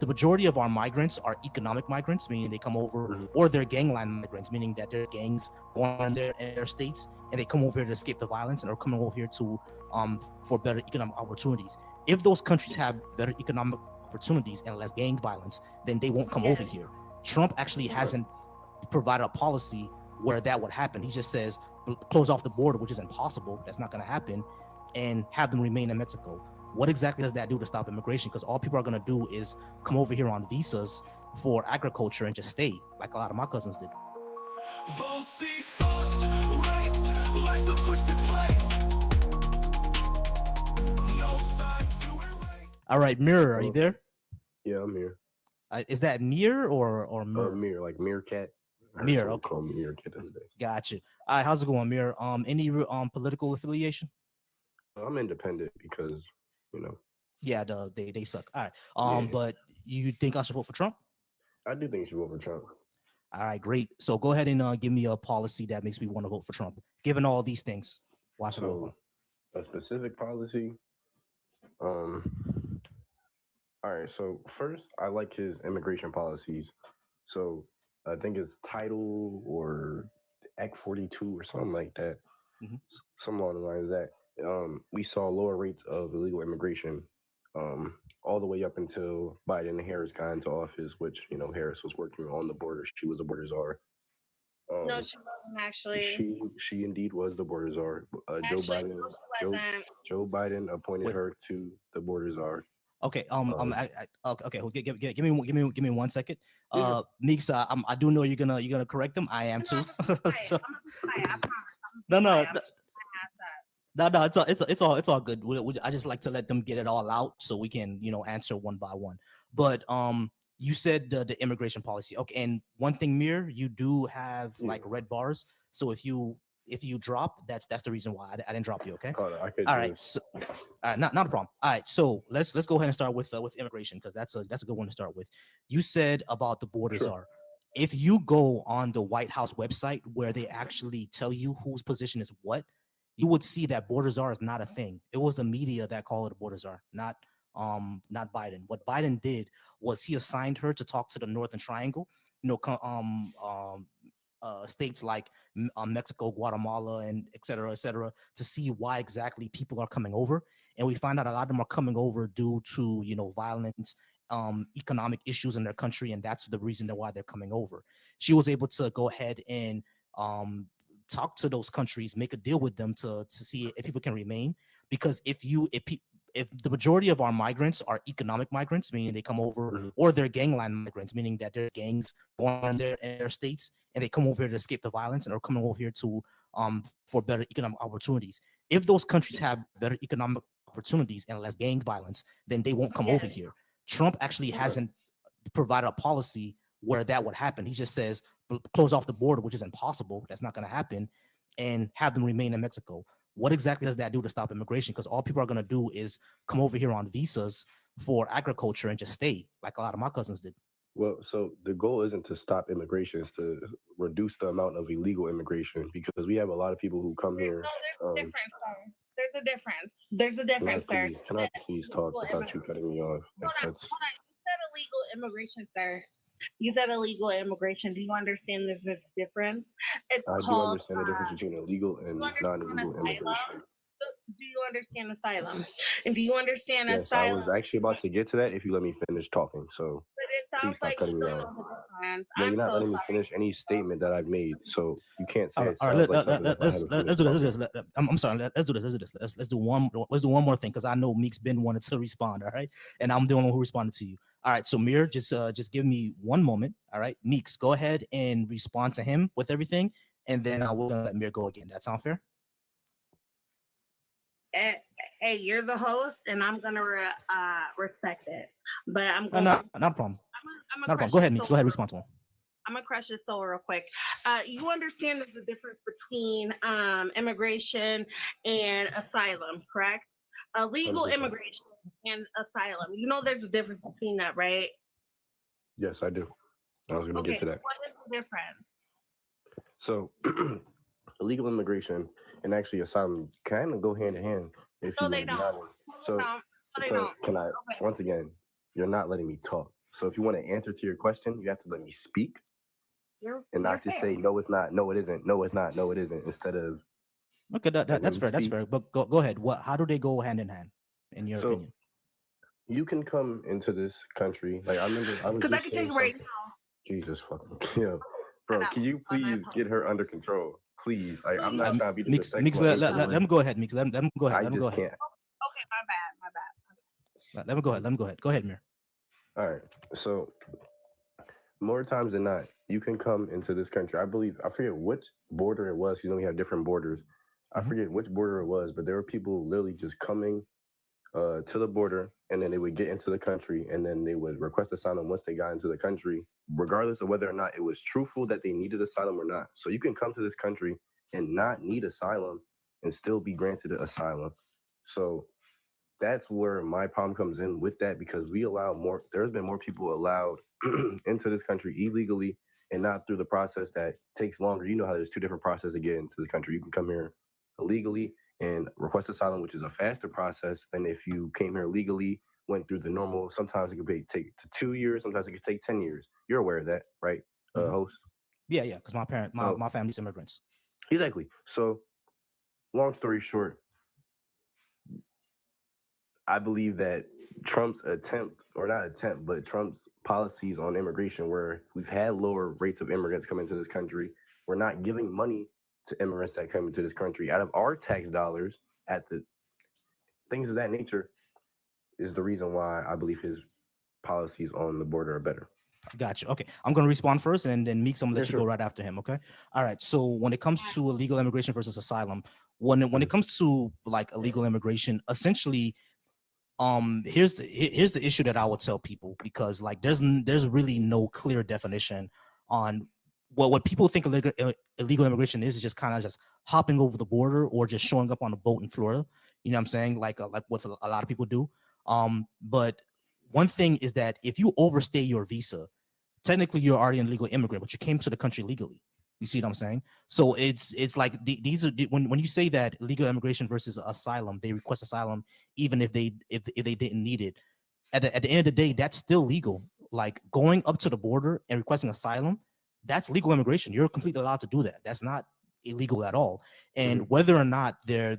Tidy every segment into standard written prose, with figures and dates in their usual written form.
the majority of our migrants are economic migrants, meaning they come over, Hmm. or they're gangland migrants, meaning that there's gangs going on in their states, and they come over here to escape the violence and are coming over here to for better economic opportunities. If those countries have better economic opportunities and less gang violence, then they won't come over here. Trump actually hasn't provided a policy where that would happen. He just says close off the border, which is impossible. That's not going to happen, and have them remain in Mexico. What exactly does that do to stop immigration? Because all people are going to do is come over here on visas for agriculture and just stay, like a lot of my cousins did. All right, Mirror, are you Okay. there? Yeah, I'm here. Is that Mirror or Mirror? Mirror, like Meerkat. I heard Mirror. someone Okay, call me Meerkat the other day. gotcha. All right, how's it going, Mirror? Any political affiliation? I'm independent because, you know, Yeah, they suck. All right. yeah, But you think I should vote for Trump? I do think you should vote for Trump. All right, great. So go ahead and give me a policy that makes me want to vote for Trump. Given all these things, why should I vote for him? So, a specific policy. Um, all right. So first, I like his immigration policies. So I think it's Title or Act 42 or something like that. Hmm. Something along the lines of that. We saw lower rates of illegal immigration. All the way up until Biden and Harris got into office, which Harris was working on the border. She was the border czar. No, Um, she wasn't actually. she indeed was the border czar. Joe Actually, Biden no, she Joe wasn't. Joe Biden appointed Wait. her to the border czar. Okay. Um, Okay. Give me 1 second. yeah, Meeks. I do know you're gonna correct them. I am No, I'm too. gonna be quiet. So I'm gonna be quiet. I promise. I'm no, gonna no, be quiet. I'm no, just gonna have that. no. It's all good. I just like to let them get it all out so we can answer one by one. But you said the immigration policy. Okay. And one thing, Mir, you do have yeah. like red bars. So if you drop, that's the reason why I didn't drop you. Okay. Hold on, I could All right. just. So not a problem. All right, so let's go ahead and start with immigration because that's a good one to start with. You said about the borders Sure. are. If you go on the White House website where they actually tell you whose position is what, you would see that borders are is not a thing. It was the media that called it borders are, not Biden. What Biden did was he assigned her to talk to the Northern Triangle, states like Mexico, Guatemala, and et cetera, to see why exactly people are coming over. And we find out a lot of them are coming over due to violence, economic issues in their country, and that's the reason why they're coming over. She was able to go ahead and um, talk to those countries, make a deal with them to see if people can remain. Because if the majority of our migrants are economic migrants, meaning they come over, Mhm. or they're gangland migrants, meaning that there's gangs going on in their states, and they come over here to escape the violence and are coming over here to for better economic opportunities. If those countries have better economic opportunities and less gang violence, then they won't come over here. Trump actually Right. hasn't provided a policy where that would happen. He just says close off the border, which is impossible. That's not going to happen, and have them remain in Mexico. What exactly does that do to stop immigration? Because all people are going to do is come over here on visas for agriculture and just stay, like a lot of my cousins did. Well, so the goal isn't to stop immigration; it's to reduce the amount of illegal immigration because we have a lot of people who come No, here. there's a difference, sir. There's a difference. There's a difference, sir. Can I please talk Illegal without you cutting me off? Like Hold on, that's. hold on. You said illegal immigration, sir. You said illegal immigration. Do you understand there's a difference? It's I do called. understand the difference between illegal Do and you understand non-illegal immigration. asylum? Do you understand asylum? And do you understand Yes, I asylum? was actually about to get to that if you let me finish talking. So But it please sounds stop like you cutting me don't off. know the difference. No, I'm you're not so letting me sorry. finish any statement that I've made. So you can't say All right, it all right. sounds like something if I haven't Let's finished do this. talking. I'm sorry. Let's do this. Let's do one more thing because I know Meek's been wanted to respond. All right, and I'm the only one who responded to you. All right, so Mir, just give me one moment. All right, Meeks, go ahead and respond to him with everything, and then we're gonna let Mir go again. That sound fair? Eh, Hey, you're the host, and I'm gonna respect it. But Not a problem. I'm gonna Not a problem. crush Go your ahead, Meeks. Go soul. ahead, respond to him. I'm gonna crush your soul real quick. You understand there's a difference between immigration and asylum, correct? Legal 100%. immigration and asylum. You know there's a difference between that, right? Yes, I do. I was going to get Okay, to that. what is the difference? So illegal immigration and actually asylum kind of go hand in hand, if No, you want they to be don't. honest. No, So, they don't. No, they so don't. can I, Okay. once again, you're not letting me talk. So if you want to answer to your question, you have to let me speak and You're not just fair. say no, it's not, no, it isn't, no, it's not, no, it isn't. Instead of Okay, letting that's me fair. That's speak. fair. But go ahead. What? How do they go hand in hand, in your So opinion? you can come into this country. Like I remember, I was Because I just can tell saying you right something. now. Jesus fucking yo, I bro, know. can you On please that get her under control? Please, like I'm Please. not trying to be Mix, disrespectful mix. or Let insolent. him go ahead. Mix. Let him go ahead. I Let him go just ahead. can't. Okay, my bad. My bad. Let him go ahead. Let him go ahead. Go ahead, Mir. All right, so more times than not, you can come into this country. I believe I forget which border it was. You know, we have different borders. I Mhm. forget which border it was, but there were people literally just coming to the border, and then they would get into the country, and then they would request asylum once they got into the country, regardless of whether or not it was truthful that they needed asylum or not. So you can come to this country and not need asylum and still be granted asylum. So that's where my problem comes in with that because we allow more. There's been more people allowed into this country illegally and not through the process that takes longer. You know how there's two different processes to get into the country. You can come here illegally and request asylum, which is a faster process than if you came here legally, went through the normal. Sometimes it could take to 2 years. Sometimes it could take 10 years. You're aware of that, right, Mhm. host? Yeah, yeah. Because Oh, my family's immigrants. exactly. So, long story short, I believe that Trump's attempt, or not attempt, but Trump's policies on immigration, where we've had lower rates of immigrants come into this country, we're not giving money to immigrants that come into this country out of our tax dollars at the things of that nature is the reason why I believe his policies on the border are better. Gotcha. Okay, I'm gonna respond first, and then Meeks, I'm gonna Yeah, let you go sure. right after him. Okay. All right. So when it comes to illegal immigration versus asylum, when it Mhm. comes to like illegal immigration, essentially, here's the issue that I would tell people because like there's really no clear definition on what people think illegal immigration is just kind of just hopping over the border or just showing up on a boat in Florida. You know what I'm saying? Like what a lot of people do. But one thing is that if you overstay your visa, technically you're already an illegal immigrant, but you came to the country legally. You see what I'm saying? So it's like these are when you say that illegal immigration versus asylum, they request asylum even if they didn't need it. At the end of the day, that's still legal. Like going up to the border and requesting asylum, that's legal immigration. You're completely allowed to do that. That's not illegal at all. And Mhm. whether or not they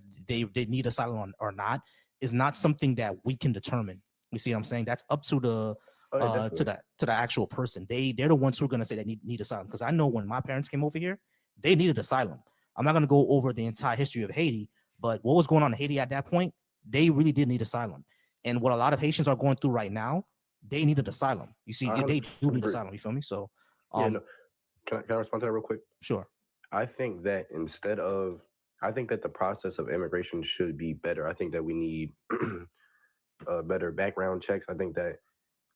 need asylum or not is not something that we can determine. You see what I'm saying? That's up to the Oh, yeah, definitely. to the actual person. They're the ones who are gonna say they need asylum. Because I know when my parents came over here, they needed asylum. I'm not gonna go over the entire history of Haiti, but what was going on in Haiti at that point, they really did need asylum. And what a lot of Haitians are going through right now, they needed asylum. You see, I they 100% do need agree. asylum. You feel me? So, Yeah, no. Can I respond to that real quick? sure. I think that I think that the process of immigration should be better. I think that we need better background checks. I think that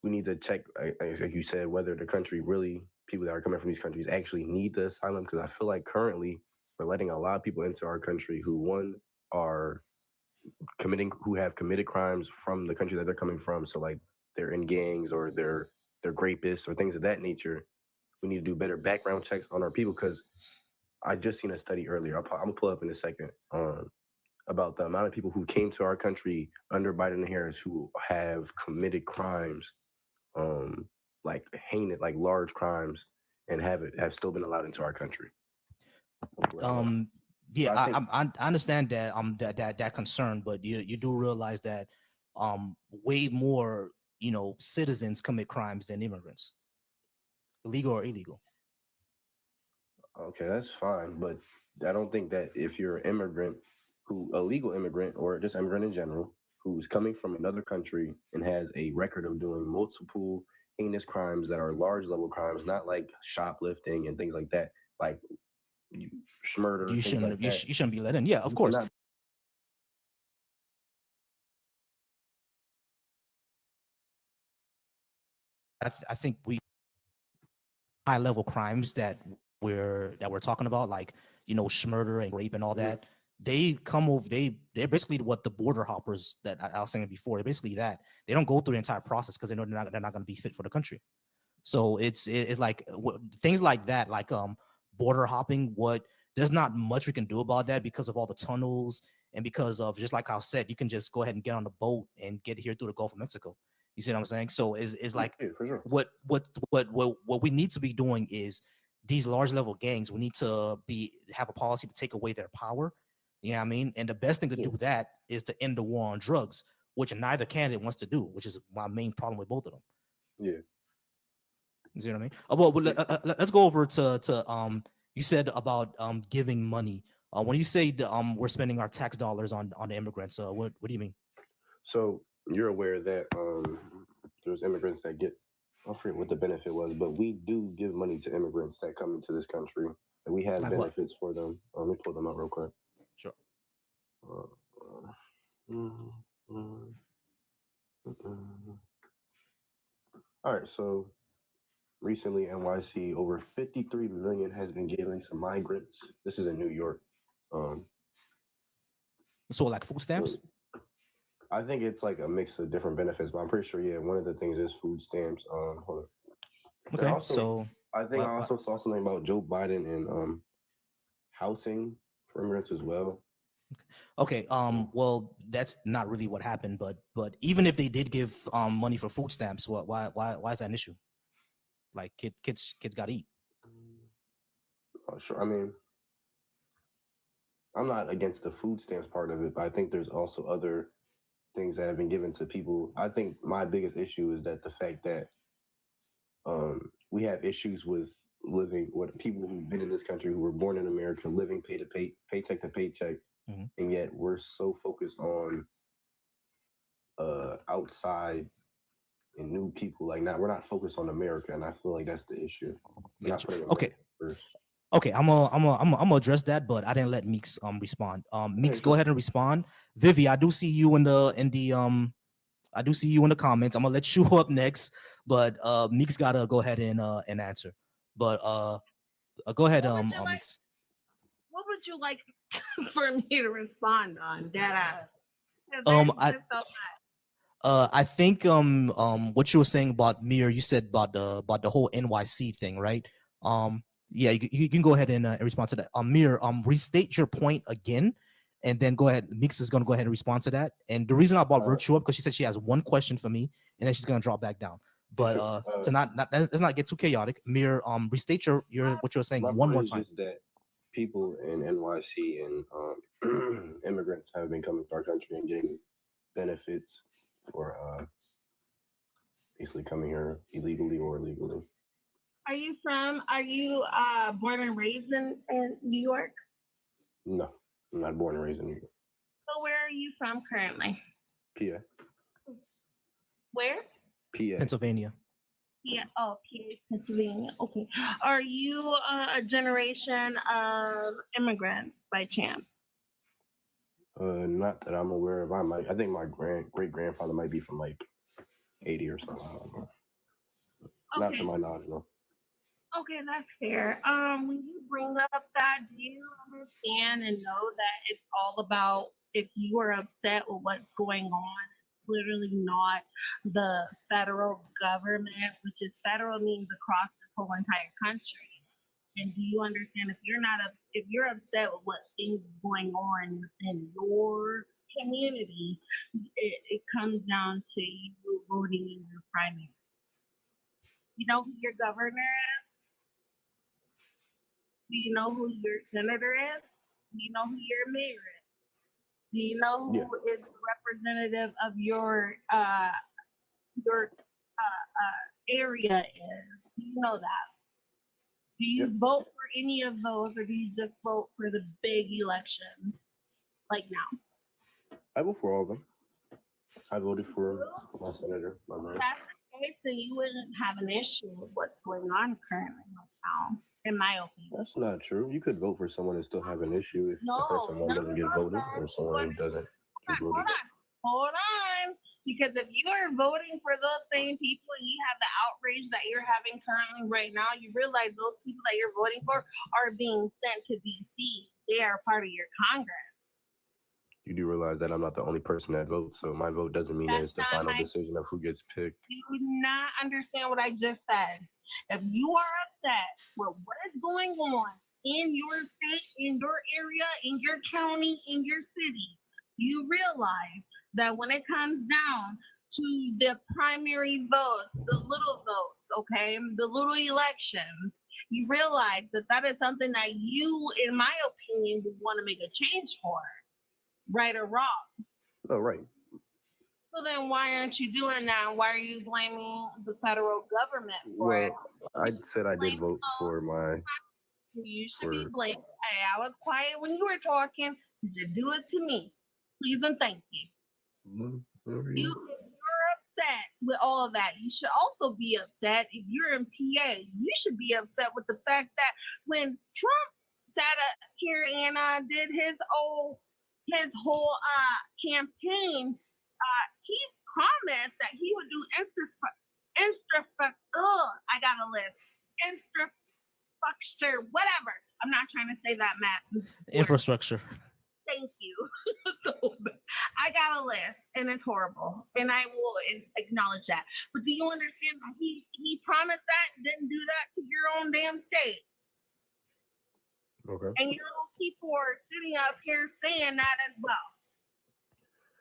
we need to check, like you said, whether the country really, people that are coming from these countries actually need the asylum. Because I feel like currently we're letting a lot of people into our country who, one, are who have committed crimes from the country that they're coming from. So, like, they're in gangs or they're rapists or things of that nature. We need to do better background checks on our people because I just seen a study earlier. I'm gonna pull up in a second about the amount of people who came to our country under Biden and Harris who have committed crimes, like heinous, like large crimes, and have still been allowed into our country. Hold on. Um, So yeah, I think I understand that that concern, but you do realize that way more citizens commit crimes than immigrants, illegal or illegal. okay, that's fine, but I don't think that if you're an immigrant, who a legal immigrant or just immigrant in general, who's coming from another country and has a record of doing multiple heinous crimes that are large level crimes, not like shoplifting and things like that, like you, murder, You things like shouldn't that. you shouldn't be let in. Yeah, of You course. cannot. I think we high level crimes that we're talking about, like murder and rape and all Mhm. that. They come over. They're basically what the border hoppers that I was saying before. They're basically that. They don't go through the entire process because they know they're not going to be fit for the country. So it's like things like that, like border hopping. What There's not much we can do about that because of all the tunnels and because of just like I said, you can just go ahead and get on the boat and get here through the Gulf of Mexico. You see what I'm saying? So is like Yeah, for sure. what we need to be doing is these large level gangs. We need to have a policy to take away their power. You know what I mean? And the best thing to Yeah. do that is to end the war on drugs, which neither candidate wants to do, which is my main problem with both of them. Yeah. You see what I mean? Let's go over to you said about giving money. When you say we're spending our tax dollars on the immigrants, what do you mean? So you're aware that there's immigrants that get, I forget what the benefit was, but we do give money to immigrants that come into this country, and we have Like what? benefits for them. Let me pull them up real quick. Sure. Uh, mm, mm, mm. All right, so recently NYC over 53 million has been given to migrants. This is in New York. Um, So like food stamps? I think it's like a mix of different benefits, but I'm pretty sure, yeah, one of the things is food stamps. Hold on. And Okay, also, so I think I what? also saw something about Joe Biden and housing for immigrants as well. Okay, well, that's not really what happened, but even if they did give money for food stamps, why is that an issue? Like kids got to eat. Sure. I mean, I'm not against the food stamps part of it, but I think there's also other things that have been given to people. I think my biggest issue is that the fact that we have issues with living with people who've been in this country who were born in America, living paycheck to paycheck, Mhm. and yet we're so focused on outside and new people. Like, not we're not focused on America, and I feel like that's the issue. We're not Gotcha. putting Okay. America first. Okay, I'm gonna address that, but I didn't let Meeks respond. Meeks, Yeah, go sure. ahead and respond. Vivi, I do see you in the I do see you in the comments. I'm gonna let you up next, but Meeks gotta go ahead and answer. But go ahead, What would you like? Meeks. What would you like for me to respond on? That ass. 'Cause Um, that's I just so I think what you were saying about Mir, you said about the whole NYC thing, right? Yeah, you can go ahead and respond to that. Mir, restate your point again, and then go ahead. Mix is gonna go ahead and respond to that. And the reason I brought Virtue up because she said she has one question for me, and then she's gonna drop back down. But sure. to not let's not get too chaotic. Mir, restate your what you're My saying one point more is time. just that people in NYC and immigrants have been coming to our country and getting benefits for basically coming here illegally or legally. Are you born and raised in New York? No, I'm not born and raised in New York. So where are you from currently? PA. Where? PA. Pennsylvania. Yeah. Oh, PA, Pennsylvania. Okay. Are you a generation of immigrants by chance? Not that I'm aware of. I think my great grandfather might be from like 80 or something. I don't know. Not to Okay. my knowledge, no. Okay, that's fair. When you bring up that, do you understand and know that it's all about if you are upset with what's going on, it's literally not the federal government, which is federal means across the whole entire country. And do you understand if you're upset with what things is going on in your community, it comes down to you voting in your primary. You know who your governor is? Do you know who your senator is? Do you know who your mayor is? Do you know Yeah. who is representative of your area is? Do you know that? Do you Yep. vote for any of those, or do you just vote for the big elections like now? I vote for all of them. I voted for my senator, my mayor. That's the case, so you wouldn't have an issue with what's going on currently right now, in my opinion. That's not true. You could vote for someone and still have an issue if the person one No, doesn't get voted or someone who doesn't get voted. Hold on. Because if you are voting for those same people and you have the outrage that you're having currently right now, you realize those people that you're voting for are being sent to DC. They are part of your Congress. You do realize that I'm not the only person that votes, so my vote doesn't mean that it's the final decision of who gets picked. You do not understand what I just said. If you are upset with what is going on in your state, in your area, in your county, in your city, you realize that when it comes down to the primary votes, the little votes, okay, the little elections, you realize that that is something that you, in my opinion, would want to make a change for, right or wrong. Oh, right. So then why aren't you doing that? Why are you blaming the federal government for it? Well, I said I did Blame, vote for my you should be for. blamed. Hey, I was quiet when you were talking. You should do it to me. Please and thank you. You, if you're upset with all of that, you should also be upset if you're in PA. You should be upset with the fact that when Trump sat up here and did his whole campaign, he promised that he would do I got a list. Infrastructure, whatever. I'm not trying to say that, Matt. Infrastructure. Thank you. So I got a list, and it's horrible, and I will acknowledge that. But do you understand that he promised that, didn't do that to your own damn state, Okay. and your own people are sitting up here saying that as well.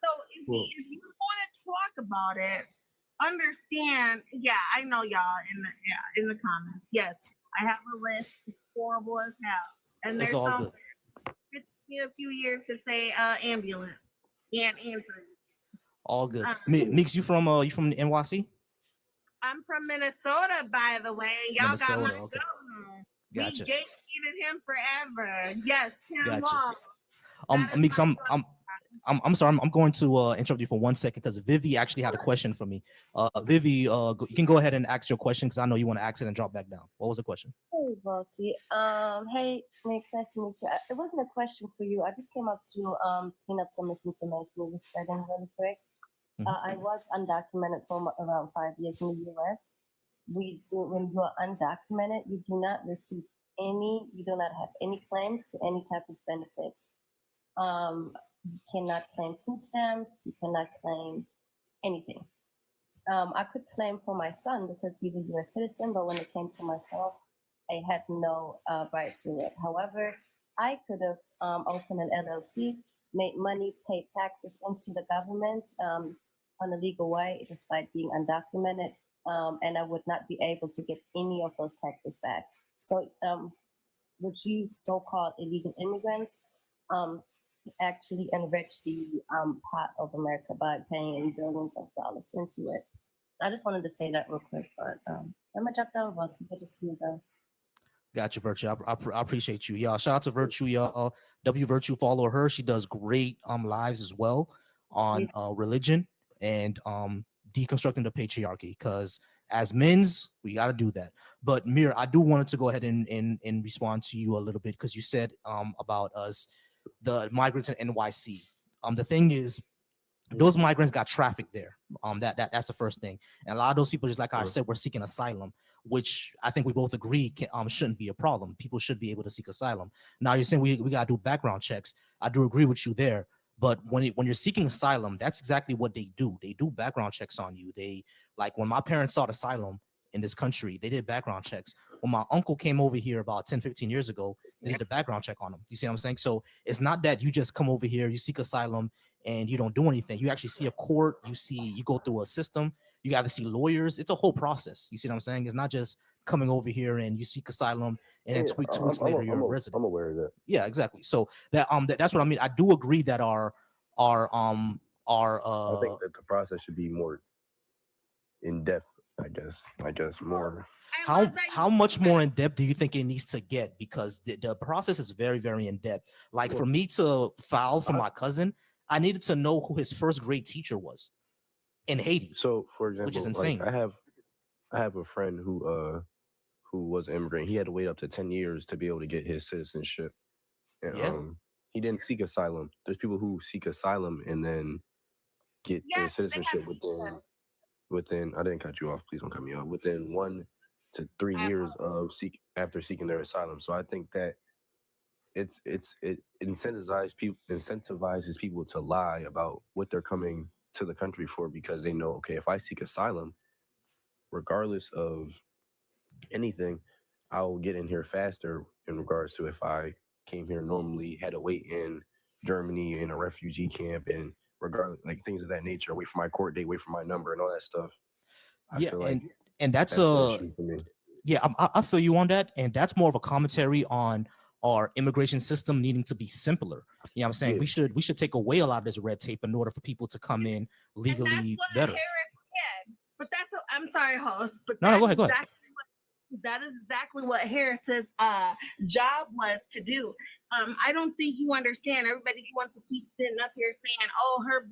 So Well, if you want to talk about it, understand. Yeah, I know y'all in the comments. Yes, I have a list. It's horrible as hell, and It's there's all some. good. It took me a few years to say ambulance and answering. All good. Um, Mix, you from NYC? I'm from Minnesota, by the way. Y'all got my Minnesota. Okay. governor. We Gotcha. gatekeeped him forever. Yes, Tim Gotcha. Long. That is Mix, my I'm sorry. I'm going to interrupt you for 1 second because Vivi actually had a question for me. Vivi, you can go ahead and ask your question because I know you want to ask it and drop back down. What was the question? Hey, Bossy. Hey, Nick, nice to meet you. It wasn't a question for you. I just came up to clean up some misinformation you were spreading really quick. I was undocumented for around 5 years in the U.S. When you are undocumented, you do not receive you do not have any claims to any type of benefits. You cannot claim food stamps. You cannot claim anything. I could claim for my son because he's a U.S. citizen, but when it came to myself, I had no right to it. However, I could have opened an LLC, made money, paid taxes into the government on a legal way, despite being undocumented, and I would not be able to get any of those taxes back. So, which you so-called illegal immigrants actually enrich the pot of America by paying billions of dollars into it. I just wanted to say that real quick, but I'm gonna drop down about to good to see you though. Got you, Virtue. I appreciate you, y'all. Shout out to Virtue, y'all. W Virtue, follow her. She does great lives as well on religion and deconstructing the patriarchy. Because as men's, we got to do that. But Mir, I do wanted to go ahead and respond to you a little bit because you said about us, the migrants in NYC. The thing is, those migrants got trafficked there. That's the first thing. And a lot of those people, just like I said, were seeking asylum, which I think we both agree shouldn't be a problem. People should be able to seek asylum. Now you're saying we gotta do background checks. I do agree with you there. But when you're seeking asylum, that's exactly what they do. They do background checks on you. They, like, when my parents sought asylum in this country, they did background checks. When my uncle came over here about 10, 15 years ago, they did a background check on him. You see what I'm saying? So it's not that you just come over here, you seek asylum, and you don't do anything. You actually see a court, you go through a system, you got to see lawyers. It's a whole process. You see what I'm saying? It's not just coming over here and you seek asylum and then two weeks later you're a resident. I'm aware of that. Yeah, exactly. So that's what I mean. I do agree that our I think that the process should be more in depth. I guess more. How much more in depth do you think it needs to get? Because the process is very, very in depth. Like, for me to file for my cousin, I needed to know who his first grade teacher was in Haiti. So, for example, which is insane. Like I have a friend who was an immigrant. He had to wait up to 10 years to be able to get his citizenship. And he didn't seek asylum. There's people who seek asylum and then get their citizenship within I didn't cut you off, please don't cut me off. Within 1 to 3 years of after seeking their asylum. So I think that it incentivizes people to lie about what they're coming to the country for, because they know, okay, if I seek asylum, regardless of anything, I'll get in here faster in regards to if I came here normally, had to wait in Germany in a refugee camp and regardless, like things of that nature. Wait for my court date, wait for my number, and all that stuff. I Yeah, feel like and that's that's an issue for me. yeah, I feel you on that, and that's more of a commentary on our immigration system needing to be simpler. You know what I'm saying? Yeah. We should take away a lot of this red tape in order for people to come in And that's legally what better. Harris said. But that's what, I'm sorry, host. But No, that's go ahead, go ahead. that is exactly what Harris's job was to do. I don't think you understand. Everybody wants to keep sitting up here saying, "Oh, her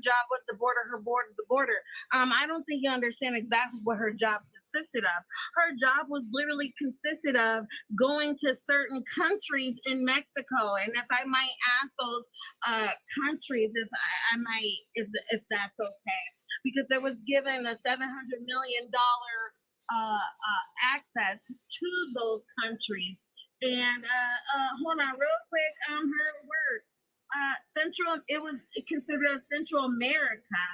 job was the border, her border, the border." I don't think you understand exactly what her job consisted of. Her job was literally consisted of going to certain countries in Mexico, and if I might ask those countries, if I might, if that's okay, because there was given a $700 million access to those countries. And hold on, real quick. Her word, it was considered Central America.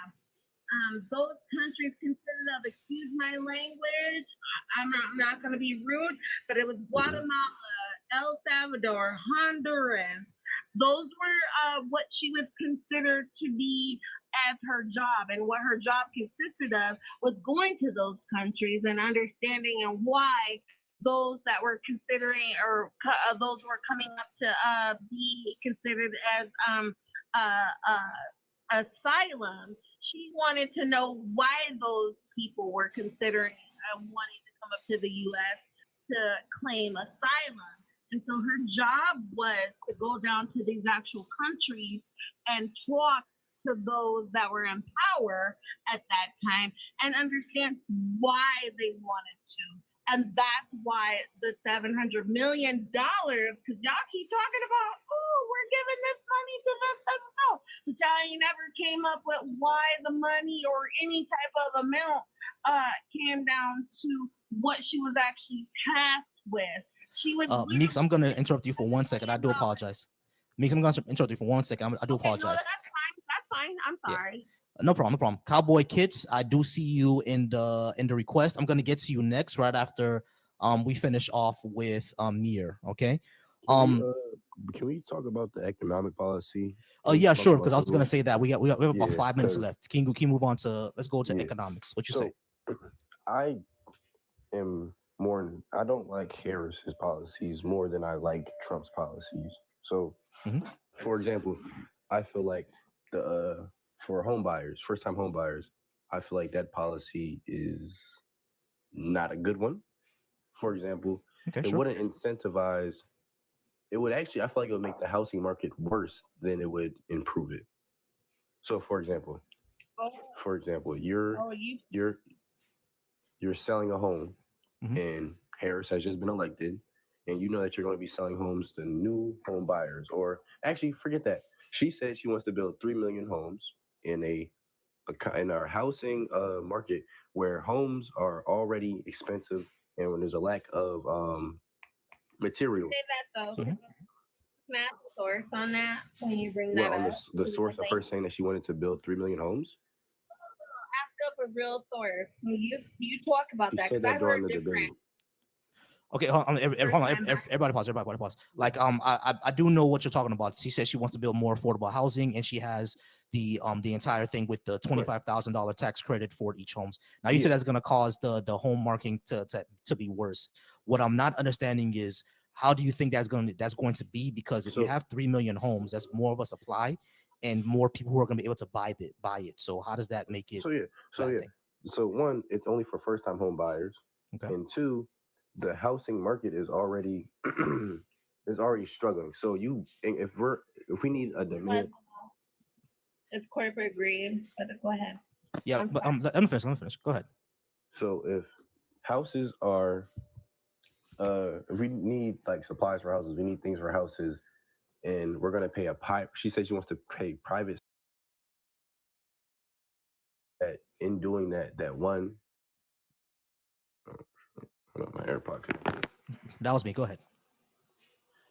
Those countries consisted of, excuse my language, I'm not going to be rude, but it was Guatemala, El Salvador, Honduras. Those were what she was considered to be as her job, and what her job consisted of was going to those countries and understanding and why those that were considering or those were coming up to be considered as asylum. She wanted to know why those people were considering wanting to come up to the U.S. to claim asylum. And so her job was to go down to these actual countries and talk to those that were in power at that time and understand why they wanted to. And that's why the $700 million, because y'all keep talking about, oh, we're giving this money to this, but y'all ain't never came up with why the money or any type of amount came down to what she was actually tasked with. She was Meeks, I'm gonna interrupt you for 1 second. I do apologize. Meeks, I'm gonna interrupt you for 1 second. I do apologize. No, that's fine. I'm sorry. No problem, no problem. Cowboy Kits, I do see you in the request. I'm gonna get to you next, right after we finish off with Mir. Okay. Can we talk about the economic policy? Oh yeah, sure. Because I was gonna say that we have about 5 minutes 'cause- left. Can you move on to let's go to Yeah. economics? What you So say? I am more. I don't like Harris's policies more than I like Trump's policies. So, Mhm. for example, I feel like the for home buyers, first time home buyers, I feel like that policy is not a good one. For example, Okay, it sure. wouldn't incentivize. It would actually, I feel like it would make the housing market worse than it would improve it. So, for example, you're selling a home, Mhm. and Harris has just been elected, and you know that you're going to be selling homes to new home buyers. Or actually, forget that. She said she wants to build 3 million homes in in our housing market where homes are already expensive and when there's a lack of materials. Say that though. Mhm. Map source on that when you bring Well, that on up. the source of her saying that she wanted to build 3 million homes. Ask up a real source. You talk about She that said because that I during heard the different. debate. Okay, hold on, everybody pause. Everybody pause. Like, I do know what you're talking about. She says she wants to build more affordable housing, and she has the entire thing with the $25,000 tax credit for each homes. Now, you said that's going to cause the home marketing to be worse. What I'm not understanding is how do you think that's going to be? Because if you have 3 million homes, that's more of a supply, and more people who are going to be able to buy it. So how does that make it? So one, it's only for first time home buyers, Okay. and two, the housing market is already struggling. So if we need a demand, It's corporate greed. But go ahead. Yeah, but let me finish. Go ahead. So if houses are, if we need like supplies for houses, we need things for houses, and we're gonna pay she said she wants to pay private. That in doing that one, hold on, my AirPod. That was me. Go ahead.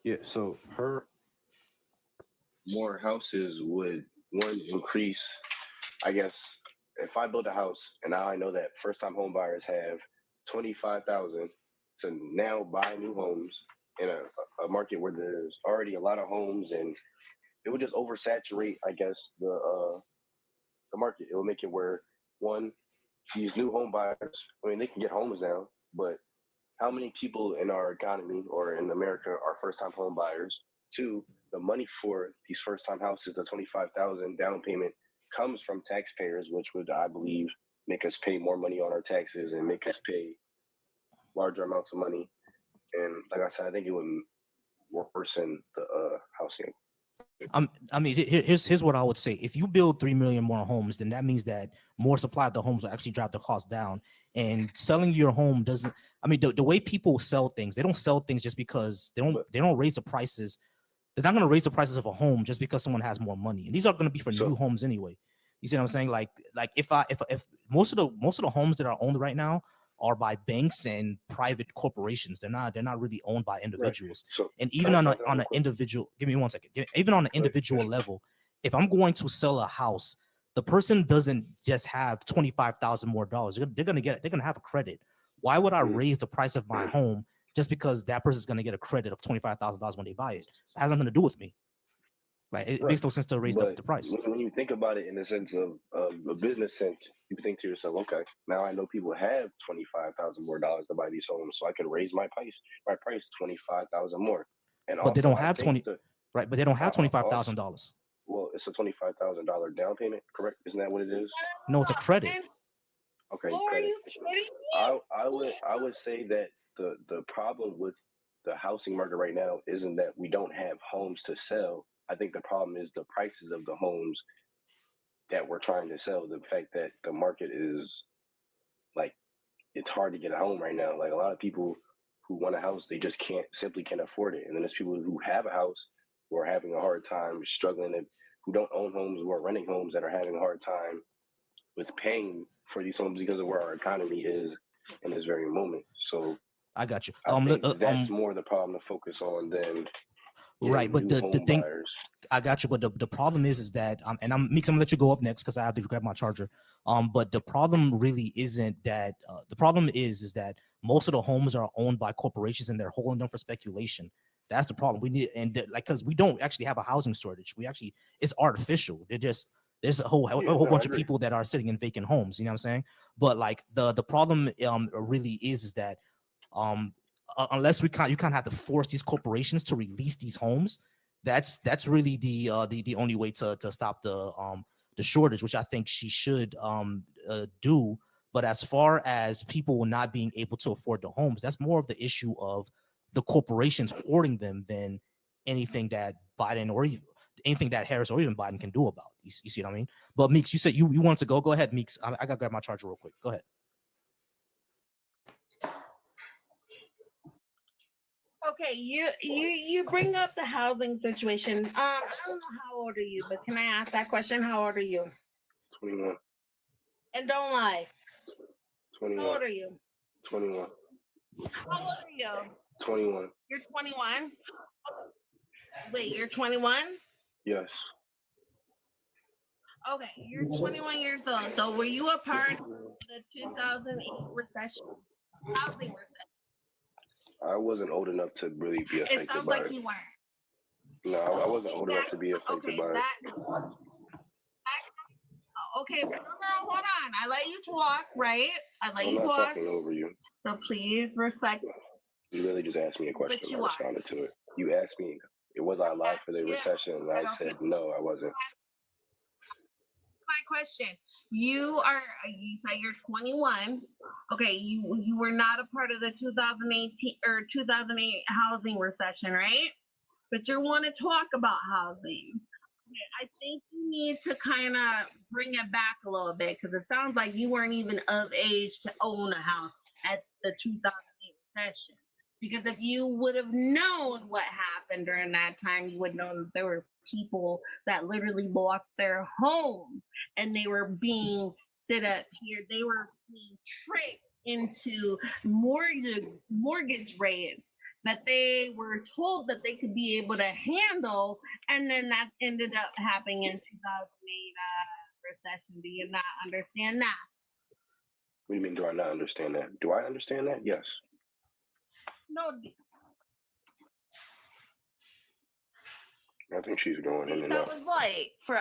Yeah, so more houses would increase. I guess if I build a house and now I know that first time home buyers have 25,000 to now buy new homes in a market where there's already a lot of homes and it would just oversaturate, I guess, the market. It will make it where one, these new home buyers, I mean, they can get homes now, but how many people in our economy or in America are first time home buyers? Two, the money for these first time houses, the 25,000 down payment comes from taxpayers, which would, I believe, make us pay more money on our taxes and make us pay larger amounts of money. And like I said, I think it would worsen the housing. I mean, here's what I would say. If you build 3 million more homes, then that means that more supply of the homes will actually drive the cost down. And selling your home doesn't. I mean, the way people sell things, they don't sell things just because they don't raise the prices. They're not going to raise the prices of a home just because someone has more money. And these are going to be for new homes anyway. You see what I'm saying? Like if most of the homes that are owned right now are by banks and private corporations. They're not really owned by individuals. Right. So and even on an individual, give me 1 second. Even on an individual level, if I'm going to sell a house, the person doesn't just have $25,000 more dollars. They're gonna have a credit. Why would I raise the price of my home just because that person's gonna get a credit of $25,000 when they buy it? It has nothing to do with me. Like it makes no sense to raise the price. When you think about it in the sense of a business sense, you think to yourself, okay, now I know people have $25,000 more dollars to buy these homes, so I could raise my price 25,000 more. And but they don't have But they don't have $25,000. Well, it's a $25,000 down payment, correct? Isn't that what it is? No, it's a credit. Okay, Are credit. you kidding me? I would say that the problem with the housing market right now isn't that we don't have homes to sell. I think the problem is the prices of the homes that we're trying to sell. The fact that the market is like it's hard to get a home right now. Like a lot of people who want a house, they just simply can't afford it. And then there's people who have a house who are having a hard time struggling, and who don't own homes, who are renting homes, that are having a hard time with paying for these homes because of where our economy is in this very moment. So I got you. I think that's more the problem to focus on than right. But the thing, buyers. I got you. But the problem is that and Meeks, I'm gonna let you go up next because I have to grab my charger. But the problem really isn't that. The problem is that most of the homes are owned by corporations and they're holding them for speculation. That's the problem. We need because we don't actually have a housing shortage. It's artificial. There's a whole bunch of people that are sitting in vacant homes. You know what I'm saying? But like the problem really is that unless you kind of have to force these corporations to release these homes, that's really the only way to stop the shortage, which I think she should do. But as far as people not being able to afford the homes, that's more of the issue of the corporations hoarding them than anything that Biden or anything that Harris or even Biden can do about it. You see what I mean? But Meeks, you said you wanted to go. Go ahead, Meeks. I gotta grab my charger real quick. Go ahead. Okay, you bring up the housing situation. I don't know how old are you, but can I ask that question? How old are you? 21. And don't lie. 21. How old are you? 21. How old are you? 21. You're 21? Wait, you're 21? Yes. Okay, you're 21 years old. So were you a part of the 2008 recession? Housing recession? I wasn't old enough to really be affected It sounds by like it. you weren't. No, I wasn't old enough to be affected by it. Okay, no, hold on. I let you talk, right? I let I'm you not talk. talking over you. So please respect. You really just asked me a question and I you responded to it. You asked me, was I alive for the recession? And I said, no, I wasn't. My question. You say you're 21. Okay, you were not a part of the 2018 or 2008 housing recession, right? But you want to talk about housing. I think you need to kind of bring it back a little bit because it sounds like you weren't even of age to own a house at the 2008 recession. Because if you would have known what happened during that time, you would know that there were people that literally lost their homes and they were being set up here. They were being tricked into mortgage rates that they were told that they could be able to handle, and then that ended up happening in 2008 recession. Do you not understand that? What do you mean, do I not understand that? Do I understand that? Yes. No. I think she's going in and That out. was like for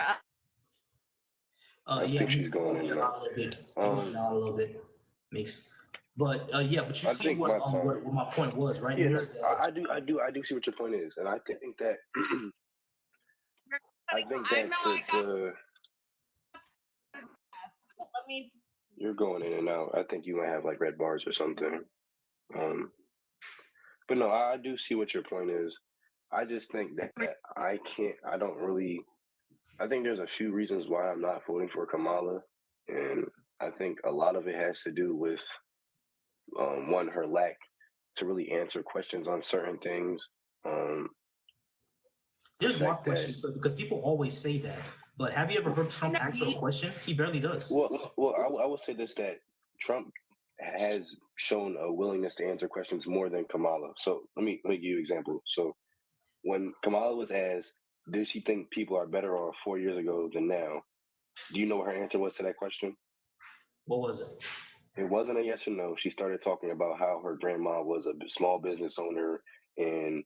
I Yeah, think she's Meeks, going in you're and out out. a little bit. You're going in and out a little bit, Meeks. But yeah, but you I see think what my time. what my point was, right? Yeah, Amir? I do see what your point is, and I think that I think I that know I got the let me you're going in and out. I think you might have like red bars or something. But no, I do see what your point is. I just think that I can't. I don't really. I think there's a few reasons why I'm not voting for Kamala, and I think a lot of it has to do with one, her lack to really answer questions on certain things. Here's my fact that- question, because people always say that. But have you ever heard Trump answer a question? He barely does. Well, I will say this, that Trump has shown a willingness to answer questions more than Kamala. So let me give you an example. So when Kamala was asked, did she think people are better off 4 years ago than now? Do you know what her answer was to that question? What was it? It wasn't a yes or no. She started talking about how her grandma was a small business owner, and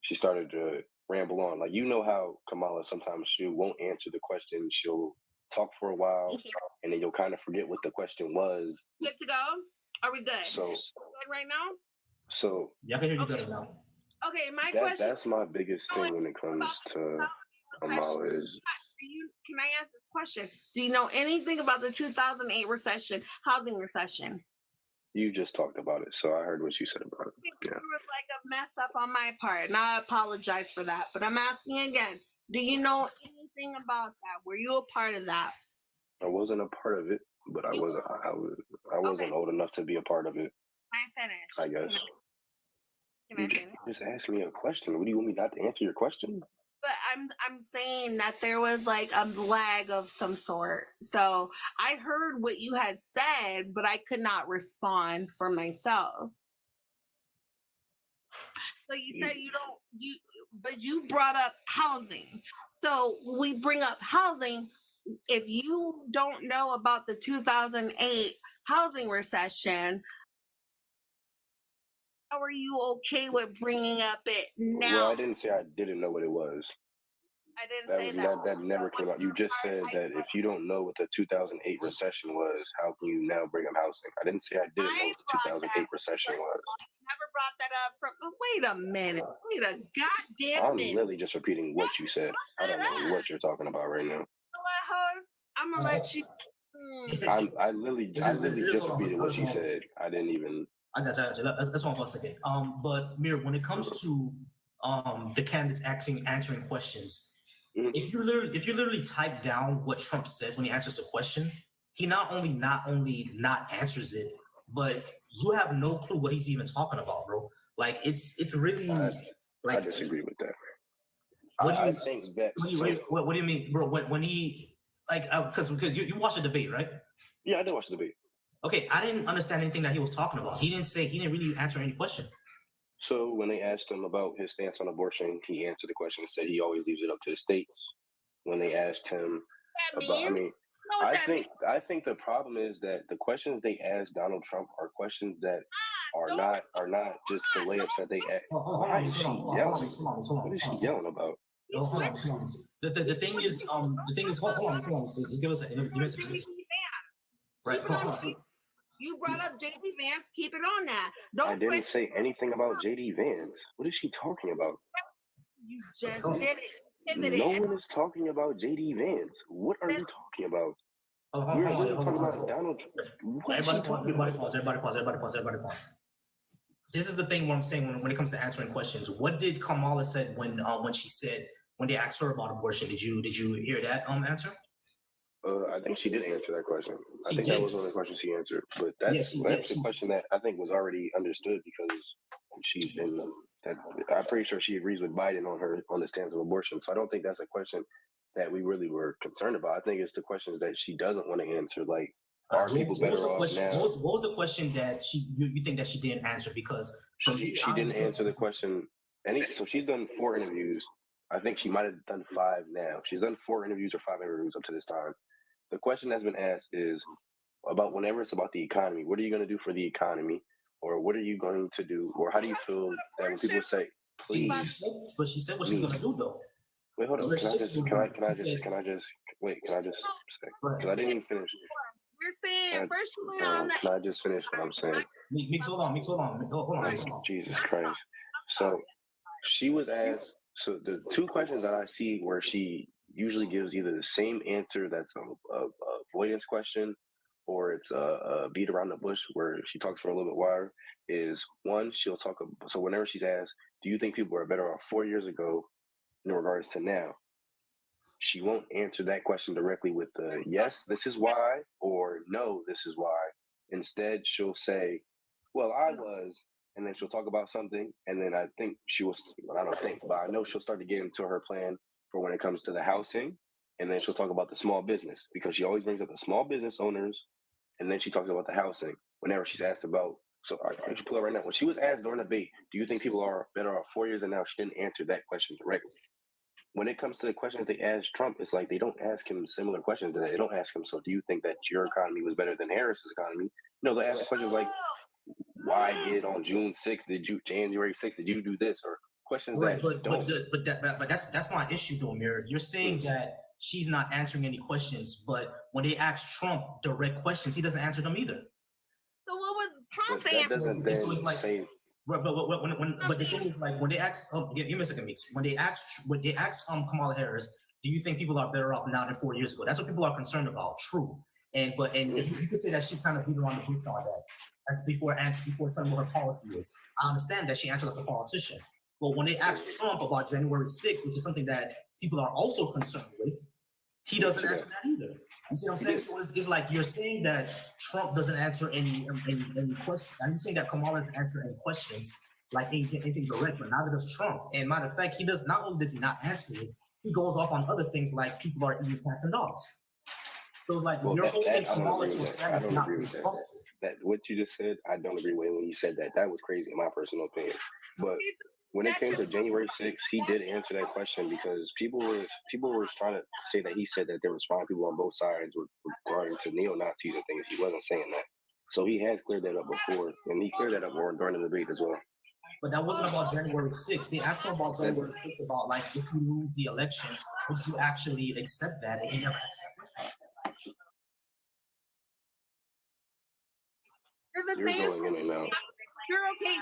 she started to ramble on. Like, you know how Kamala sometimes she won't answer the question. She'll talk for a while, and then you'll kind of forget what the question was. good to go. Are we good? So Good right now? So Yeah, I can hear you Okay. better now. Okay, my question. that's my biggest thing when it comes to Kamala is Can I ask this question? Do you know anything about the 2008 recession, housing recession? you just talked about it, so I heard what you said about it. It Yeah. was like a mess up on my part, and I apologize for that. But I'm asking again: do you know anything about that? Were you a part of that? I wasn't a part of it, but I wasn't old enough to be a part of it, Can I finish? I guess. Can I You finish? just asked me a question. What do you want me not to answer your question? But I'm saying that there was like a lag of some sort. So I heard what you had said, but I could not respond for myself. So you said but you brought up housing. So we bring up housing. If you don't know about the 2008 housing recession, how are you okay with bringing up it now? Well, I didn't say I didn't know what it was. I didn't say that. That never came up. You just said that if you don't know what the 2008 recession was, how can you now bring up housing? I didn't say I didn't know what the 2008 recession was. Never brought that up from. Wait a minute. Wait a goddamn I'm minute. literally just repeating what you said. I don't know what you're talking about right now. I'm gonna let you. I literally just repeated what you said. I didn't even. I got you. That's one for a second. But Mir, when it comes to the candidates answering questions, Mhm. if you literally type down what Trump says when he answers a question, he not only not answers it, but you have no clue what he's even talking about, bro. Like it's really like I disagree with that. What do you I think that. what do you mean, bro? When he like because you watched the debate, right? Yeah, I did watch the debate. Okay, I didn't understand anything that he was talking about. He didn't really answer any question. So when they asked him about his stance on abortion, he answered the question and said he always leaves it up to the states. When they asked him about, I think the problem is that the questions they asked Donald Trump are questions that are not just the layups that they ask. Why is she yelling? What is she yelling about? Hold on. The thing is, hold on. Just give us a give us a second. Right. You brought up JD Vance. Keep it on that. I didn't say anything about JD Vance. What is she talking about? You just did it. No one is talking about JD Vance. What are you talking about? We're talking about Donald Trump. Everybody pause. This is the thing what I'm saying when it comes to answering questions. What did Kamala said when they asked her about abortion? Did you hear that answer? I think she did answer that question. I think that was one of the questions she answered. But that's a question that I think was already understood because she's been. I'm pretty sure she agrees with Biden on the stance of abortion. So I don't think that's a question that we really were concerned about. I think it's the questions that she doesn't want to answer, like are people better off now? What was the question that you think that she didn't answer? Because she didn't answer the question. So she's done 4 interviews. I think she might have done 5 now. She's done 4 interviews or 5 interviews up to this time. The question that's been asked is about whenever it's about the economy. What are you going to do for the economy? Or what are you going to do? Or how do you feel that when people say, please? But she said what she's going to do, though. Wait, hold on. Your Can I sister just was can I right. can I She just said- can I just wait? Can I just say? Go ahead. Because I didn't even finish. We're saying first you went on Can I just finish what I'm saying? Mix, hold on. Hold on. Like, Mix, hold on. Jesus Christ. So she was asked. So the two questions that I see where she usually gives either the same answer that's a avoidance question, or it's a beat around the bush where she talks for a little bit wider. Is one, she'll talk. So whenever she's asked, "Do you think people are better off 4 years ago in regards to now?" She won't answer that question directly with the "yes, this is why," or "no, this is why." Instead, she'll say, "Well, I was," and then she'll talk about something, and then I think she was. Well, I don't think, but I know she'll start to get into her plan for when it comes to the housing, and then she'll talk about the small business because she always brings up the small business owners, and then she talks about the housing whenever she's asked about. So I should pull it right now. When she was asked during the debate, "Do you think people are better off 4 years and now?" She didn't answer that question directly. When it comes to the questions they ask Trump, it's like they don't ask him similar questions. They don't ask him, "So do you think that your economy was better than Harris's economy?" No, they ask questions like, "Why did on June 6th, January 6th, did you do this?" Or questions Right, that don't. but that's my issue though, Amir. You're saying that she's not answering any questions, but when they ask Trump direct questions, he doesn't answer them either. So what was Trump But saying? that doesn't So it's then like- say. But the thing is, like, when they ask, give me a second, Meeks. When they ask Kamala Harris, do you think people are better off now than 4 years ago? That's what people are concerned about. True, and you could say that she kind of beat around the bush on that. That's before telling what her policy is. I understand that she answered like a politician, but when they ask Trump about January 6th, which is something that people are also concerned with, he doesn't answer that either. You see what I'm saying? So it's like you're saying that Trump doesn't answer any questions. I'm saying that Kamala doesn't answer any questions, like anything direct, but neither does Trump. And matter of fact, he does not only does he not answer it, he goes off on other things like people are eating cats and dogs. So it's like you're holding Kamala to a standard that's not Trump. That what you just said, I don't agree with when you said that. That was crazy in my personal opinion. But when it came to January 6th, he did answer that question because people were trying to say that he said that there was fine people on both sides regarding to neo-Nazis and things. He wasn't saying that. So he has cleared that up before, and he cleared that up during the debate as well. But that wasn't about January 6th. They asked him about January 6th about like if you lose the election, would you actually accept that? And he never asked that question. You're going in and out. You're okay.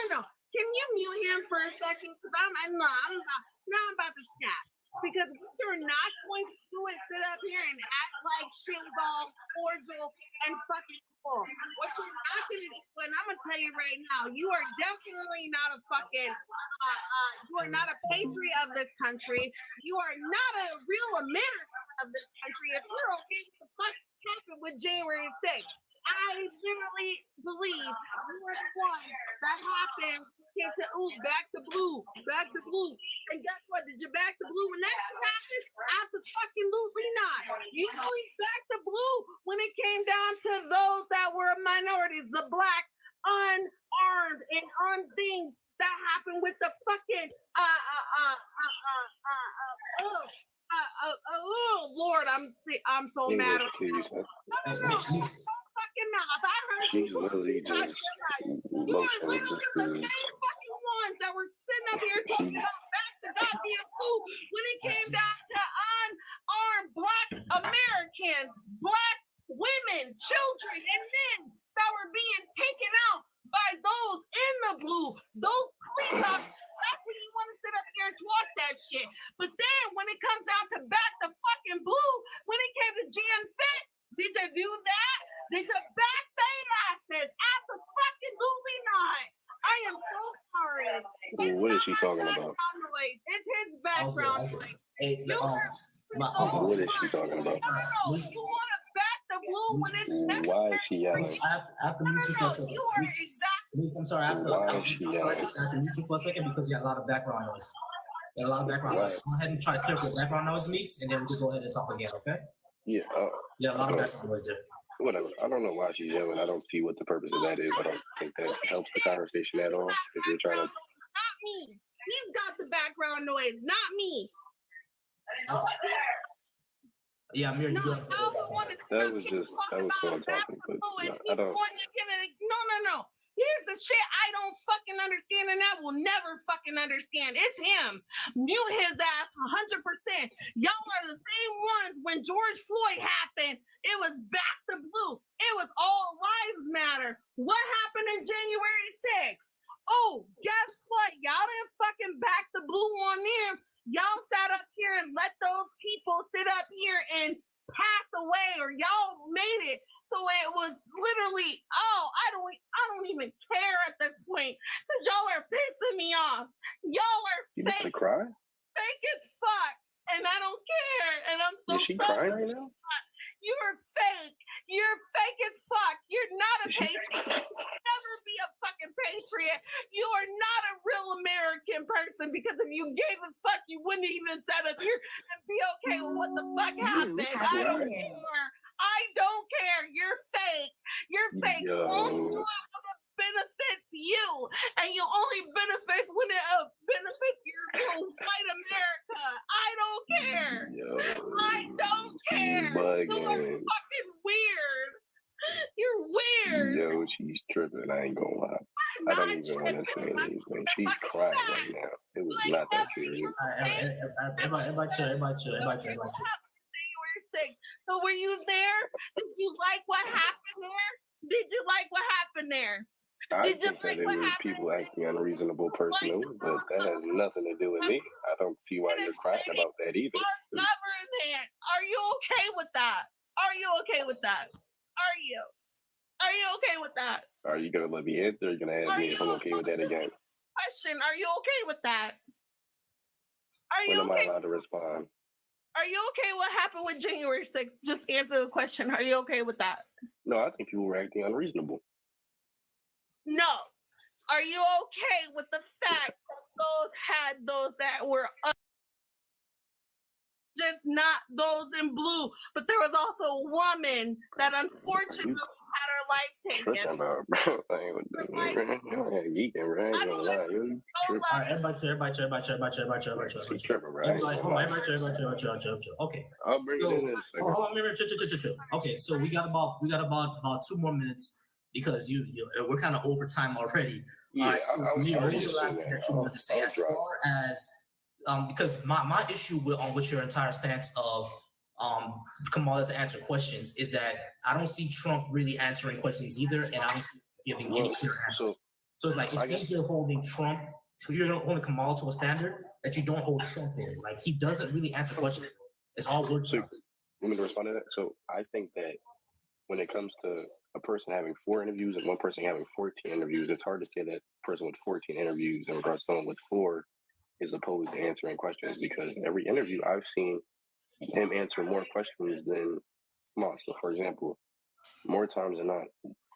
No. Can you mute him for a second? Because I'm about to snap. Because what you're not going to do is sit up here and act like shit is all cordial and fucking cool. What you're not going to do, and I'm going to tell you right now, you are definitely not a fucking, you are not a patriot of this country. You are not a real American of this country. If you're okay with the fuck happened with January 6th, I literally believe you were the one that happened. Came to back to blue. And guess what? Did you back to blue when that shit happened? Absolutely not. You only back to blue when it came down to those that were minorities, the black, unarmed, and unthings that happened with the fucking oh Lord, I'm so mad. No. Fucking mouth. I heard She's you. literally You are literally the same fucking ones that were sitting up here talking about back to goddamn blue when it came down to unarmed black Americans, black women, children, and men that were being taken out by those in the blue. Those police officers. That's when you want to sit up here and watch that shit. But then when it comes down to back the fucking blue, when it came to Jan 5th, did you do that? Did you back their asses? Absolutely not. I am so sorry. Well, what is she talking about? It's his background noise. Hey, What is she talking about? No. You want to back the blue when it's Why is she yelling? I have to mute you for a second. You are exactly. Meeks, I'm sorry. I have Why is she yelling? to mute you for a second because you got a lot of background noise. Go ahead and try to clear up the background noise, Meeks, and then we'll just go ahead and talk again, okay? Yeah. Yeah, a lot of background noise there. Whatever. I don't know why she's yelling. I don't see what the purpose of that is. I don't think that helps the conversation at all. If you're trying to. Not me. He's got the background noise, not me. Yeah, Amir, you good. That was someone talking, but no, I don't. No. Here's the shit I don't fucking understand. understanding that will never fucking understand. It's him. Mute his ass 100%. Y'all are the same ones when George Floyd happened. It was back to blue. It was all lives matter. What happened in January 6th? Oh, guess what? Y'all didn't fucking back the blue on them. Y'all sat up here and let those people sit up here and pass away, or y'all made it so it was literally, I don't even care at this point, because y'all are pissing me off. Y'all are You about to fake cry? as fuck, and I don't care, and I'm so Is she sorry. crying right now? You're fake. You're fake as fuck. You're not a Is she- patriot. You'll never be a fucking patriot. You are not a real American person, because if you gave a fuck, you wouldn't even sit up here and be okay with what the fuck happened. I don't care. I don't care. You're fake. You're fake. Yo. Only do it when it benefits you, and you only benefit when it benefits your little white America. I don't care. Yo, I don't she's care. You are bugging. fucking weird. You're weird. Yo, she's tripping. I ain't gonna lie. I'm I don't not even want to say tripping. anything. She's crying right now. It was You not that never serious. used Everybody chill. January 6th. So were you there? Did you like what happened there? Did you like what happened there? I Did you think that like it what was happened? people acting unreasonable personally, but that has nothing to do with me. I don't see why you're crying about that either. Our government. Are you okay with that? Are you okay with that? Are you? Are you okay with that? Are you gonna let me answer? Or are you gonna ask me if I'm okay with that again? Question. Are you okay with that? Are When you am I okay? allowed to respond? Are you okay? What happened with January 6th? Just answer the question. Are you okay with that? No, I think people were acting unreasonable. No. Are you okay with the fact that those that were just not those in blue, but there was also a woman that unfortunately had her life Tripping taken. about, bro. I ain't with that, man. Geeking, bro. I ain't gonna lie. You tripping. All right, everybody chill. She tripping, bro. I ain't Everybody, gonna hold on, lie. everybody chill. Okay. I'll bring it So, in a second. hold on, remember, chill. Okay, so we got about 2 more minutes, because we're kind of over time already. Yeah, So, I was Amir, what was just the last saying thing that. that you wanted to say I'll as drop. far as because my issue with your entire stance of Kamala's answer questions is that I don't see Trump really answering questions either, and I don't see him giving any clear answers. So it's like it I seems guess- you're holding Trump, you're holding Kamala to a standard that you don't hold Trump in. Like, he doesn't really answer questions. It's all word So, stuff. let me respond to that. So I think that when it comes to a person having 4 interviews and one person having 14 interviews, it's hard to say that person with 14 interviews in regards to someone with 4 is opposed to answering questions, because every interview I've seen him answer more questions than Kamala. So, for example, more times than not,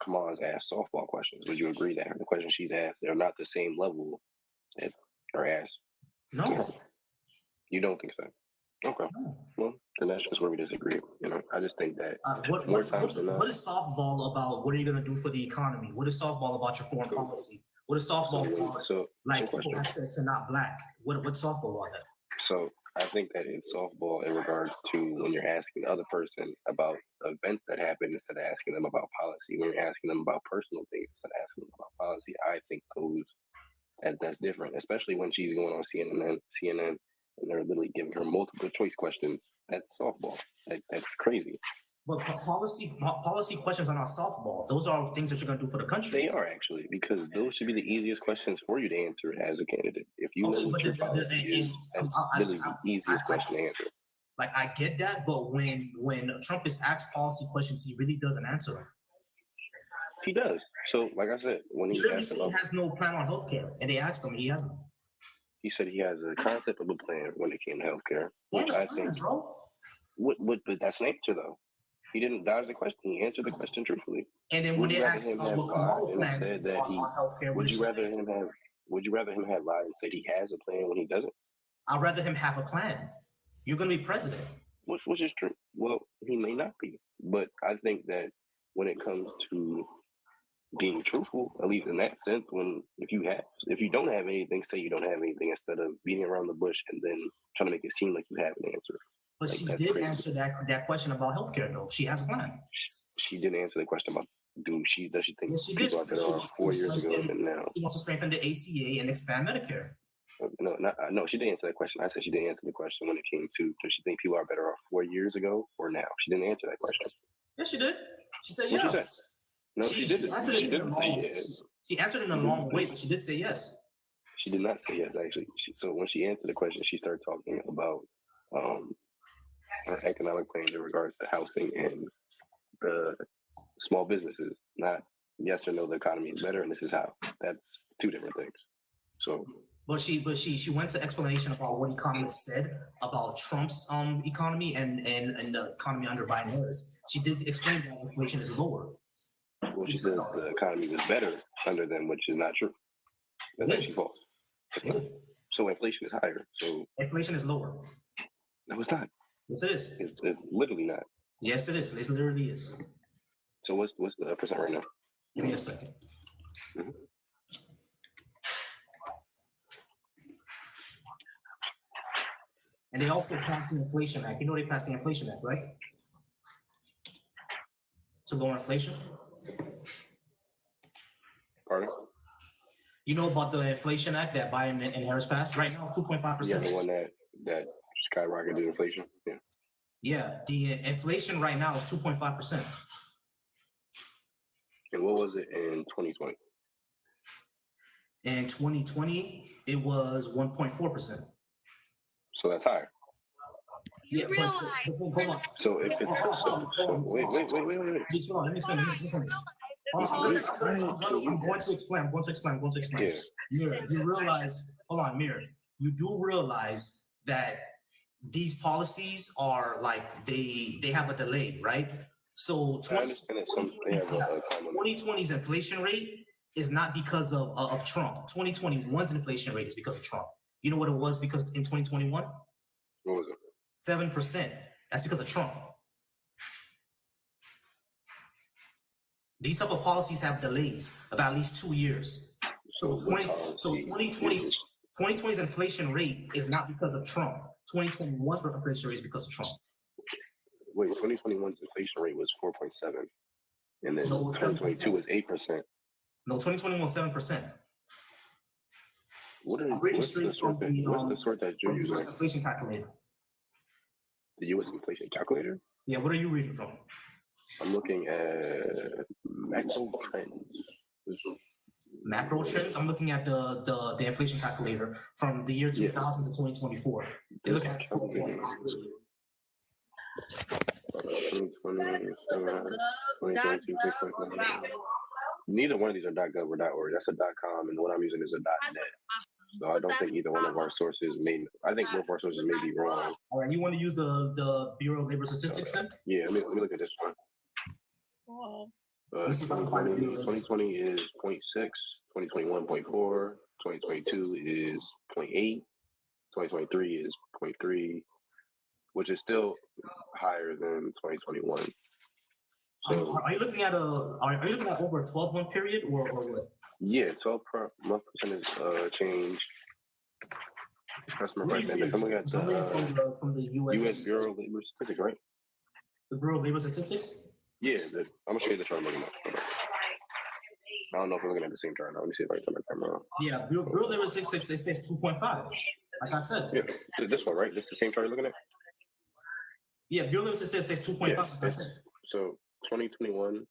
Kamala's asked softball questions. Would you agree that the questions she's asked, they're not the same level that are asked? No. You don't think so? Okay. No. Well, then that's just where we disagree. I just think that What more is times than not. softball about? What are you going to do for the economy? What is softball about your foreign policy? What is softball about? So, Like, question. people access to not black. What's softball about that? So I think that it's softball in regards to when you're asking the other person about events that happen instead of asking them about policy. When you're asking them about personal things instead of asking them about policy, I think that's different, especially when she's going on CNN, and they're literally giving her multiple choice questions. That's softball. That's crazy. But policy questions are not softball. Those are things that you're going to do for the country. They are actually, because those should be the easiest questions for you to answer as a candidate. If you know what your policy is, that's literally the easiest question to answer. Like, I get that, but when Trump is asked policy questions, he really doesn't answer them. He does. So, like I said, when He he literally asked said he about, has no plan on healthcare, and they asked him, he has none. he said he has a concept of a plan when it came to healthcare, which Yeah, I think, bro. but that's an answer though. He didn't dodge the question. He answered the question truthfully. And then when Would they you rather asked him what have Kamala lied plans and said that he? on healthcare, Would you rather him have lied and said he has a plan when he doesn't? I'd rather him have a plan. You're going to be president. Which is true. Well, he may not be, but I think that when it comes to being truthful, at least in that sense, if you don't have anything, say you don't have anything instead of beating around the bush and then trying to make it seem like you have an answer. But Like, she that's did crazy. answer that question about healthcare, though. She has a plan. She didn't answer the question about does she think Yes, she did. people She are said she better off wants 4 to years ago strengthen. than now? She wants to strengthen the ACA and expand Medicare. No, she didn't answer that question. I said she didn't answer the question when it came to does she think people are better off 4 years ago or now? She didn't answer that question. Yes, she did. She said What yeah. she said? No, she didn't. answered it She in a didn't say long. yes. She answered in a She long didn't way, say- but she did say yes. She did not say yes, actually. So when she answered the question, she started talking about her economic plans in regards to housing and small businesses. Not yes or no, the economy is better and this is how. That's two different things. So But she went to explanation about what economists said about Trump's economy and the economy under Biden Harris. She did explain that inflation is lower. well, she says the economy was better under them, which is not true. That's It is. actually false. It is. So inflation is higher. So Inflation is lower. no, it's not. Yes, it is. It's literally not. Yes, it is. It literally is. So what's the percent right now? Give me a second. Mhm. And they also passed the Inflation Act. You know they passed the Inflation Act, right? To lower inflation. Pardon? You know about the Inflation Act that Biden and Harris passed? Right now, 2.5%. Yeah, the one that skyrocketed inflation. Yeah. Yeah, the inflation right now is 2.5%. And what was it in 2020? In 2020, it was 1.4%. So that's higher. Yeah, but hold on. So if it's wait. Hold on, let me explain. I'm going to explain. Yeah. Mira, you realize, hold on, Mira, you do realize that these policies are like they have a delay, right? So I understand that some they have a common. 2020's inflation rate is not because of Trump. 2021's inflation rate is because of Trump. You know what it was because in 2021? What was it? 7%. That's because of Trump. These type of policies have delays of at least 2 years. So 2020's inflation rate is not because of Trump. 2021's inflation rate is because of Trump. Wait, 2021's inflation rate was 4.7, and then No, it was 2022 was 8%. No, 2021 was 7%. What's the sort that you're From the US using? inflation calculator. The U.S. inflation calculator? Yeah, what are you reading from? I'm looking at macro trends. Macro trends. I'm looking at the inflation calculator from the year 2000 to 2024. They look at 2022, 6.9. Neither one of these are .gov or .org. That's a .com, and the one I'm using is a .net. So I don't think either one of our sources I think both our sources may be wrong. All right, you want to use the Bureau of Labor Statistics then? Yeah, let me look at this one. 2020 is 0.6, 2021 0.4, 2022 is 0.8, 2023 is 0.3, which is still higher than 2021. So Are you looking at over a 12-month period or what? yeah, 12-month percentage change. Customer price index. I'm looking at from the U.S. Bureau of Labor Statistics, right? The Bureau of Labor Statistics? Yeah, I'm gonna show you the chart I'm looking at. I don't know if we're looking at the same chart now. Let me see if I can turn my camera on. Yeah, Bureau of Labor Statistics, it says 2.5. Like I said. Yeah, this one, right? This the same chart you're looking at? Yeah, Bureau of Labor Statistics says 2.5. Yeah, Like I said. so 2021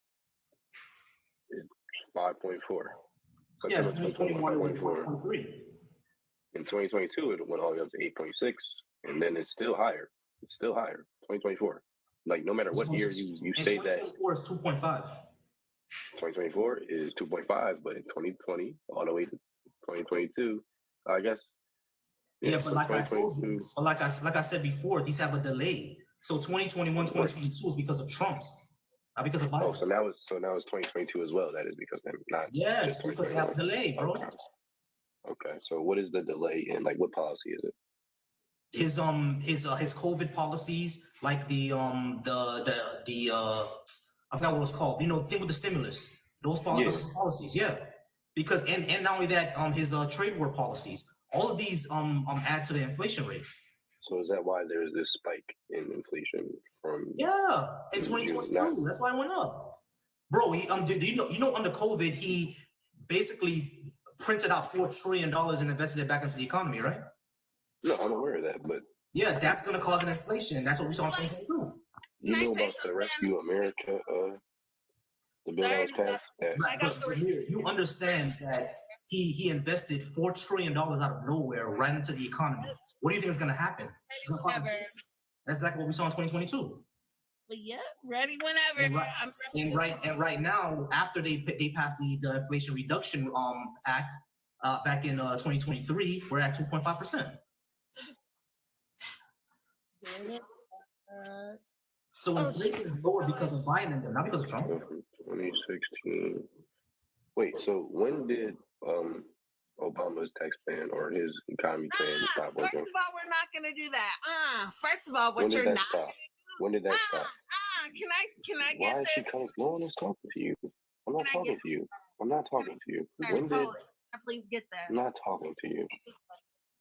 is 5.4. Yeah, 2021 it was 4.3. In 2022, it went all the way up to 8.6, and then it's still higher. It's still higher. 2024. Like no matter what year you say that 2024 is 2.5. 2024 is 2.5, but in 2020 all the way to 2022, I guess. Yeah, so but like I told you, but like I said before, these have a delay. So 2021, 2022 is because of Trump's, not because of Biden. Oh, so now it's 2022 as well. That is because they're not. Yes, because they have a delay, bro. Okay. So what is the delay and like what policy is it? His COVID policies, like the I forgot what it was called. You know, the thing with the stimulus, those policies, yeah. Because and not only that, his trade war policies, all of these add to the inflation rate. So is that why there's this spike in inflation from? Yeah, in 2022, that's why it went up. Bro, do you know under COVID he basically printed out $4 trillion and invested it back into the economy, right? No, I'm aware of that, but Yeah, that's gonna cause an inflation. That's what we saw in 2022. you know about the Rescue America, the bill that was passed. But Samir, you understand that he invested $4 trillion out of nowhere right into the economy. What do you think is gonna happen? It's gonna cause inflation. That's exactly what we saw in 2022. But yeah, ready whenever. And right now, after they passed the Inflation Reduction Act back in 2023, we're at 2.5%. So inflation is lower because of Biden, not because of Trump. 2016. Wait, so when did Obama's tax plan or his economy plan stop First working? of all, we're not going to do that. First of all, When what did you're that not. stop? When did that stop? Can I Why get is she this? coming? No one is talking to you. I'm not Can I talking get- to you. I'm not talking to you. Sir, When did? hold it. Please get there. I'm not talking to you.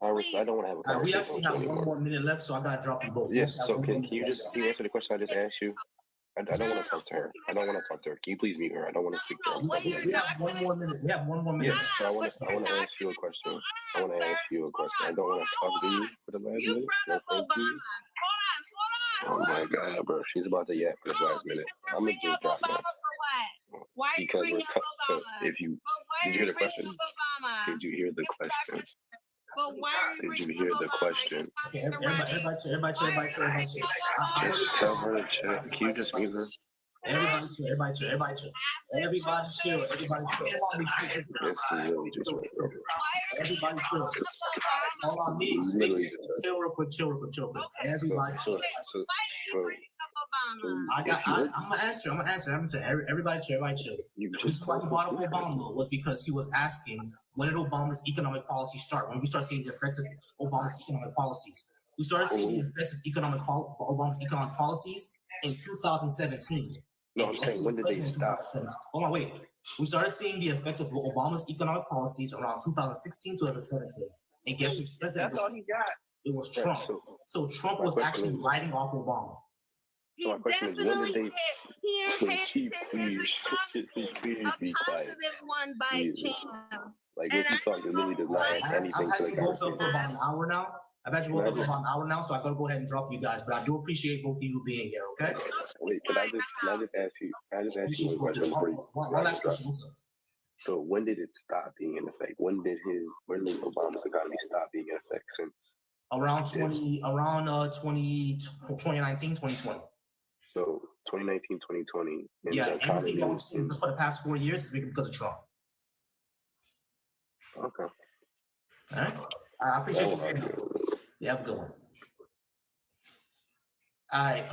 I don't want to have a We conversation actually with you have one anymore. more minute left, so I gotta drop you both. Yes. So can you answer the question I just asked you? I don't want to talk to her. I don't want to talk to her. Can you please mute her? I don't want to speak to her. We have one more minute. We have one more minute. Yes, so I want to ask you a question. I want to ask you a question. I don't want to talk to you for the last You minute. brought No, up thank you. Obama. Oh my God, bro. She's about to yap for this last minute. I'm going to just drop Obama now. for what? Why are you Because bringing up so Obama? if you, But why did are you hear the bringing question? up Obama? Did you hear the question? But why are you Did you bringing hear up the Obama? question? Okay, everybody chill. Just tell her to check. Can you just mute her? Everybody chill. Everybody chill. It's really just right there. Everybody chill. Hold on, me. Literally just Chill real quick. Everybody chill. so, I'm gonna answer. Everybody chill. you The just reason why he brought up Obama was because he was asking, when did Obama's economic policy start? When we start seeing the effects of Obama's economic policies. We started seeing the effects of Obama's economic policies in 2017. No, I'm saying, when did they stop? Hold on, wait. We started seeing the effects of Obama's economic policies around 2016, 2017. And guess who's president? That's all he got. It was Right, Trump. so So Trump my was question actually is- writing off Obama. So my question is, when did they? She please be quiet. One by Please. China. Like when she talks, it really does not add anything I've to had the you both up for conversation. about an hour now. So I gotta go ahead and drop you guys. But I do appreciate both of you being here. Okay. Wait, can I just ask you? Can I just ask you one question before you? One last question. What's up? So when did it stop being in effect? When did Obama's economy stop being in effect? Since Around 2019, 2020. So 2019, 2020. And Yeah, the everything economy that we've seen for the past 4 years is because of Trump. Okay. All right. I appreciate you being here. Yeah, have a good one. All right.